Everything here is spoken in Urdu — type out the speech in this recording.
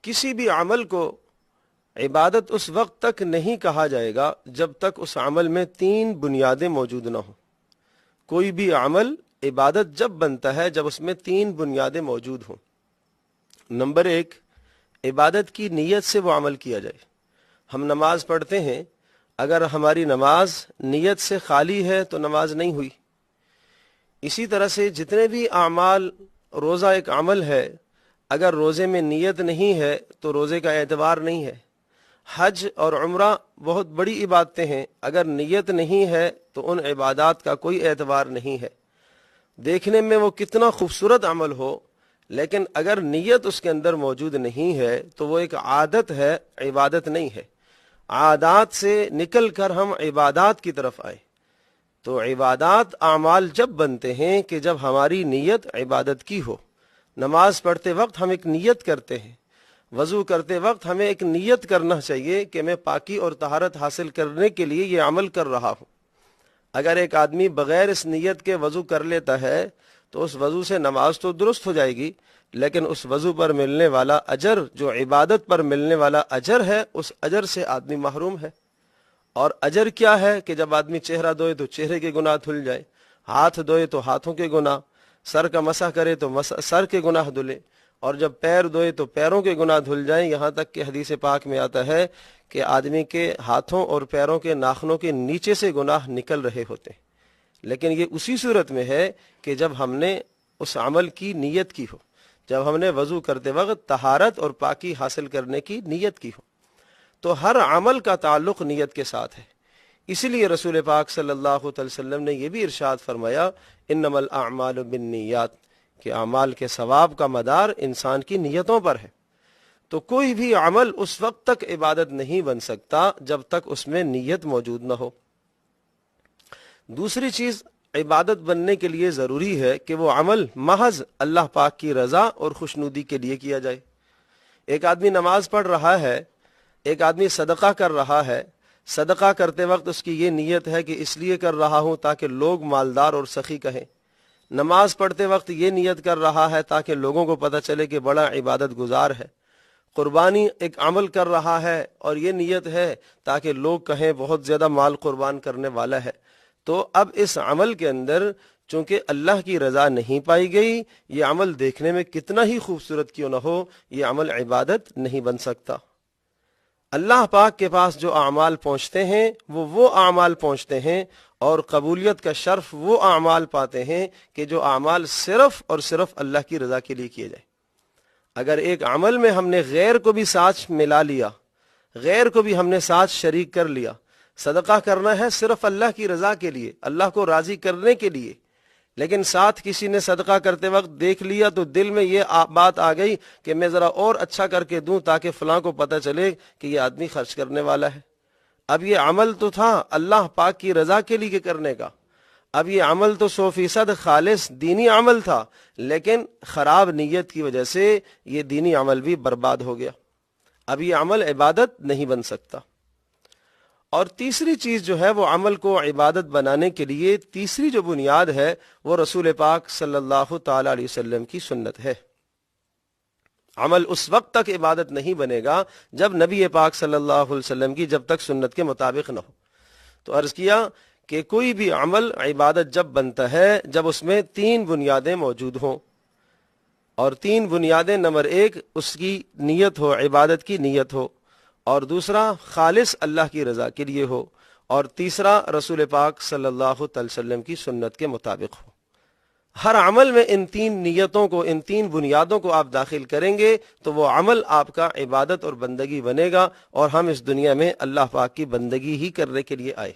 کسی بھی عمل کو عبادت اس وقت تک نہیں کہا جائے گا جب تک اس عمل میں 3 بنیادیں موجود نہ ہوں۔ کوئی بھی عمل عبادت جب بنتا ہے جب اس میں 3 بنیادیں موجود ہوں۔ نمبر 1، عبادت کی نیت سے وہ عمل کیا جائے۔ ہم نماز پڑھتے ہیں، اگر ہماری نماز نیت سے خالی ہے تو نماز نہیں ہوئی۔ اسی طرح سے جتنے بھی اعمال، روزہ ایک عمل ہے، اگر روزے میں نیت نہیں ہے تو روزے کا اعتبار نہیں ہے۔ حج اور عمرہ بہت بڑی عبادتیں ہیں، اگر نیت نہیں ہے تو ان عبادات کا کوئی اعتبار نہیں ہے۔ دیکھنے میں وہ کتنا خوبصورت عمل ہو، لیکن اگر نیت اس کے اندر موجود نہیں ہے تو وہ ایک عادت ہے، عبادت نہیں ہے۔ عادات سے نکل کر ہم عبادات کی طرف آئے تو عبادات اعمال جب بنتے ہیں کہ جب ہماری نیت عبادت کی ہو۔ نماز پڑھتے وقت ہم ایک نیت کرتے ہیں، وضو کرتے وقت ہمیں ایک نیت کرنا چاہیے کہ میں پاکی اور طہارت حاصل کرنے کے لیے یہ عمل کر رہا ہوں۔ اگر ایک آدمی بغیر اس نیت کے وضو کر لیتا ہے تو اس وضو سے نماز تو درست ہو جائے گی، لیکن اس وضو پر ملنے والا اجر، جو عبادت پر ملنے والا اجر ہے، اس اجر سے آدمی محروم ہے۔ اور اجر کیا ہے کہ جب آدمی چہرہ دھوئے تو چہرے کے گناہ دھل جائے، ہاتھ دھوئے تو ہاتھوں کے گناہ، سر کا مسح کرے تو سر کے گناہ دھلے، اور جب پیر دھوئے تو پیروں کے گناہ دھل جائیں۔ یہاں تک کہ حدیث پاک میں آتا ہے کہ آدمی کے ہاتھوں اور پیروں کے ناخنوں کے نیچے سے گناہ نکل رہے ہوتے ہیں، لیکن یہ اسی صورت میں ہے کہ جب ہم نے اس عمل کی نیت کی ہو، جب ہم نے وضو کرتے وقت طہارت اور پاکی حاصل کرنے کی نیت کی ہو۔ تو ہر عمل کا تعلق نیت کے ساتھ ہے۔ اسی لیے رسول پاک صلی اللہ علیہ وسلم نے یہ بھی ارشاد فرمایا، انما الاعمال بالنیات، کہ اعمال کے ثواب کا مدار انسان کی نیتوں پر ہے۔ تو کوئی بھی عمل اس وقت تک عبادت نہیں بن سکتا جب تک اس میں نیت موجود نہ ہو۔ دوسری چیز، عبادت بننے کے لیے ضروری ہے کہ وہ عمل محض اللہ پاک کی رضا اور خوشنودی کے لیے کیا جائے۔ ایک آدمی نماز پڑھ رہا ہے، ایک آدمی صدقہ کر رہا ہے، صدقہ کرتے وقت اس کی یہ نیت ہے کہ اس لیے کر رہا ہوں تاکہ لوگ مالدار اور سخی کہیں۔ نماز پڑھتے وقت یہ نیت کر رہا ہے تاکہ لوگوں کو پتہ چلے کہ بڑا عبادت گزار ہے۔ قربانی ایک عمل کر رہا ہے اور یہ نیت ہے تاکہ لوگ کہیں بہت زیادہ مال قربان کرنے والا ہے۔ تو اب اس عمل کے اندر چونکہ اللہ کی رضا نہیں پائی گئی، یہ عمل دیکھنے میں کتنا ہی خوبصورت کیوں نہ ہو، یہ عمل عبادت نہیں بن سکتا۔ اللہ پاک کے پاس جو اعمال پہنچتے ہیں وہ اعمال پہنچتے ہیں، اور قبولیت کا شرف وہ اعمال پاتے ہیں کہ جو اعمال صرف اور صرف اللہ کی رضا کے لیے کیے جائیں۔ اگر ایک عمل میں ہم نے غیر کو بھی ساتھ ملا لیا، غیر کو بھی ہم نے ساتھ شریک کر لیا، صدقہ کرنا ہے صرف اللہ کی رضا کے لیے، اللہ کو راضی کرنے کے لیے، لیکن ساتھ کسی نے صدقہ کرتے وقت دیکھ لیا تو دل میں یہ بات آ گئی کہ میں ذرا اور اچھا کر کے دوں تاکہ فلاں کو پتہ چلے کہ یہ آدمی خرچ کرنے والا ہے۔ اب یہ عمل تو تھا اللہ پاک کی رضا کے لیے کرنے کا، اب یہ عمل تو 100% خالص دینی عمل تھا، لیکن خراب نیت کی وجہ سے یہ دینی عمل بھی برباد ہو گیا۔ اب یہ عمل عبادت نہیں بن سکتا۔ اور تیسری چیز جو ہے وہ عمل کو عبادت بنانے کے لیے تیسری جو بنیاد ہے وہ رسول پاک صلی اللہ تعالی علیہ وسلم کی سنت ہے۔ عمل اس وقت تک عبادت نہیں بنے گا جب نبی پاک صلی اللہ علیہ وسلم کی جب تک سنت کے مطابق نہ ہو۔ تو عرض کیا کہ کوئی بھی عمل عبادت جب بنتا ہے جب اس میں 3 بنیادیں موجود ہوں، اور 3 بنیادیں، نمبر 1 اس کی نیت ہو، عبادت کی نیت ہو، اور دوسرا خالص اللہ کی رضا کے لیے ہو، اور تیسرا رسول پاک صلی اللہ علیہ وسلم کی سنت کے مطابق ہو۔ ہر عمل میں ان 3 نیتوں کو، ان 3 بنیادوں کو آپ داخل کریں گے تو وہ عمل آپ کا عبادت اور بندگی بنے گا، اور ہم اس دنیا میں اللہ پاک کی بندگی ہی کرنے کے لیے آئے۔